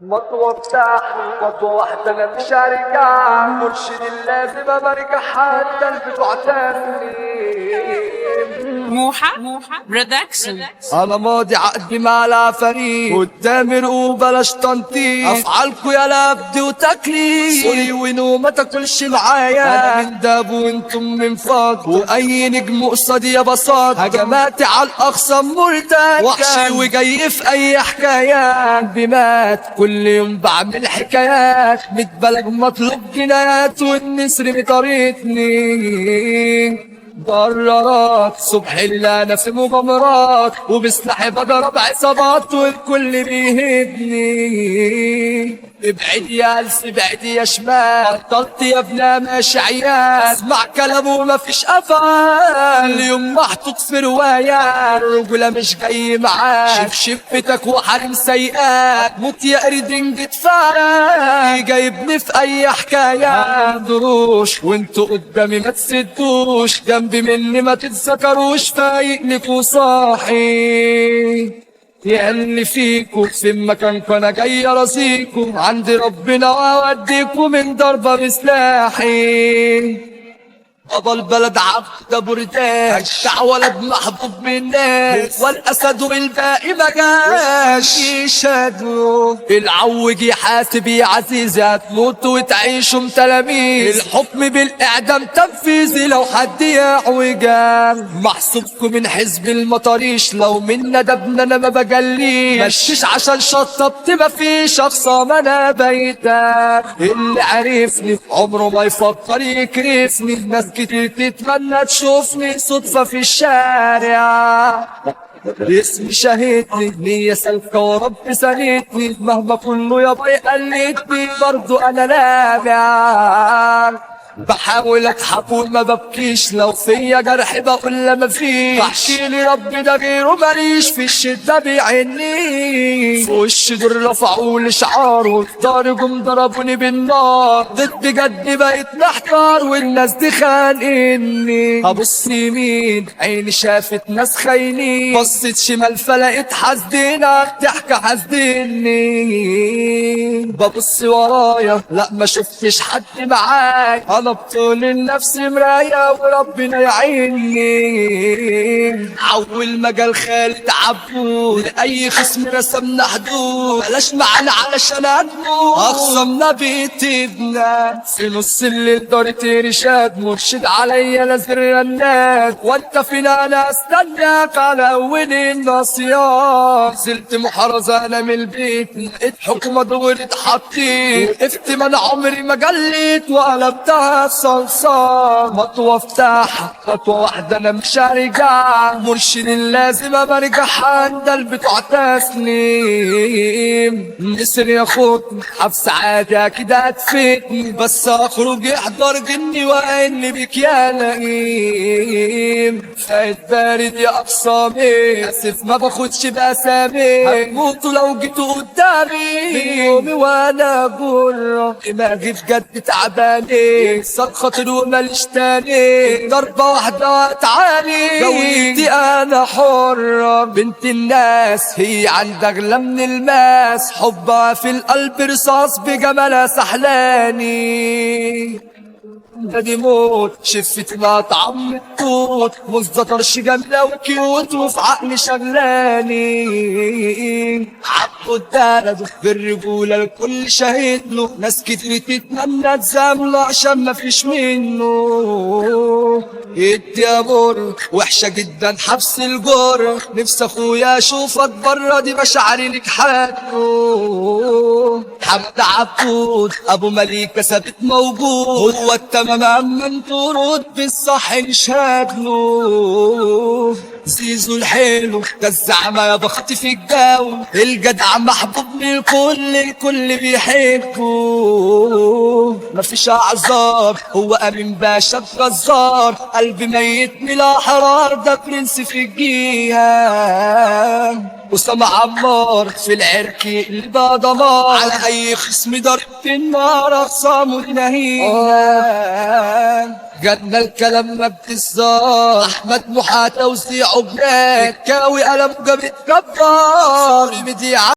مطوة بتاع مطوة واحدة أنا مش هرجع مرشد لازم برجع حتى البتوع تاني. موحة برودكشن. انا ماضي عقدي مع العفاريت قدامي رقوب بلاش تنطيط افعالكو يا لبدي وتكليف سوري ونوم ما تاكلش معايا انا من داب وانتم من فضل واي نجم قصادي يا بساط هجماتي على الاقصى مرتد وحشي وجاي في اي حكايه قلبي مات كل يوم بعمل حكايات متبلغ مطلوب جنايات والنسر مطاردني ضررات صبح اللي انا في مغامرات وبسلاحي بضرب عصابات والكل بيهدني. ابعد يا الس ابعد يا شمال بطلت يا ابني ماشي عيال اسمع كلامه ومفيش افعال اليوم محطوط في رواية الرجولة مش جاي معاك شوف شفتك وحرم سيئات موت يا قردين جتفارك جايبني في اي حكاية دروش وانتوا قدامي ما تسدوش جنبي مني ما تتذكروش فايق لكوا صاحي يا اللي فيكو في مكانكو انا جاي اراسيكو عند ربنا واوديكو من ضربة بسلاحي. بابا البلد عبد بردان جدع ولد محبوب من الناس والاسد والباقي ما جاش يشهدوا العوج يحاسب يا عزيزي هتموتوا وتعيشوا تلاميذ الحكم بالاعدام تنفيذي لو حد يعوجان محسوبكم من حزب المطاريش لو من ندبنا انا ما بجليش مشيش عشان شطبت مفيش اخصام انا بيتك اللي عرفني عمره ما يفكر يكرفني ناس كتير تتمنى تشوفني صدفة في الشارع اسمي شاهدني نية سالكة ورب ساندني مهما كله يابا يقلدني برضو انا لامع بحاول اضحك وما ببكيش لو فيا جرح بقول لا مفيش بحكي لي ربي ده غيره ماليش في الشدة بيعني في وش دول رفعوا لي شعار وفطاري جم ضربوني بالنار ضد جد بقيت محتار والناس دي خانقني ابص يمين عيني شافت ناس خاينين بصيت شمال فلقيت حاسدينك ضحكة حاسديني ببص ورايا لا ما شفتش حد معايا انا بطول لنفسي مراية وربنا يعيني اول مجال خالد عبود لاي خصم رسمنا حدود بلاش معانا علشان هنموت اخصمنا بيتنا في نص الليل دارت ارشاد مرشد عليا نازل رنات وانت فينا انا استناك على اول النصيان نزلت محرزة انا من البيت لقيت حكومة دورت حطيت وقفت ما انا عمري ما جليت وقلبتها صلصال مطوة افتحها خطوة واحدة انا مش هرجع مرشد لازم برجع عند البتوع تسليم نسر ياخدني حبس عادي اكيد هتفيدني بس اخرج يحضر جني واني بك يا لئيم فايت بارد يا اقسامي اسف ما باخدش باسامي هتموتوا لو جيتوا قدامي من يومي وانا جرة دماغي بجد تعباني صار خاطر وماليش تاني ضربة واحدة واتعاني جويتي انا حرة بنت الناس هي عند اغلى من الماس حبها في القلب رصاص بجمالها سحلاني دي موت شفتي ما طعم التوت مزدطرش جميلة وكيوت وفي عقلي شغلاني حبوا الدرب بالرجولة الكل شاهد له ناس كتير تتمنى تزامله عشان ما فيش منه يدي امور وحشة جدا حبس الجور نفسي اخويا اشوفك برا دي مشاعري لك حاله حمد عبود ابو مليكة ثابت موجود هو التمام اما انتو رد بالصح نشهد له زيزو الحلو ده الزعمة يا بختي في الجو الجدع محبوب من الكل بيحبه مفيش اعذار هو امين باشا الجزار قلبي ميت من الاحرار ده برنس في الجيهان أسامة عمار في العركي اللي بقى دمار على أي خصم ضرب النار أخصامه نهيان جدنا الكلام ما بتزار أحمد محا توزيعه براك كاوي قلم جابت جبار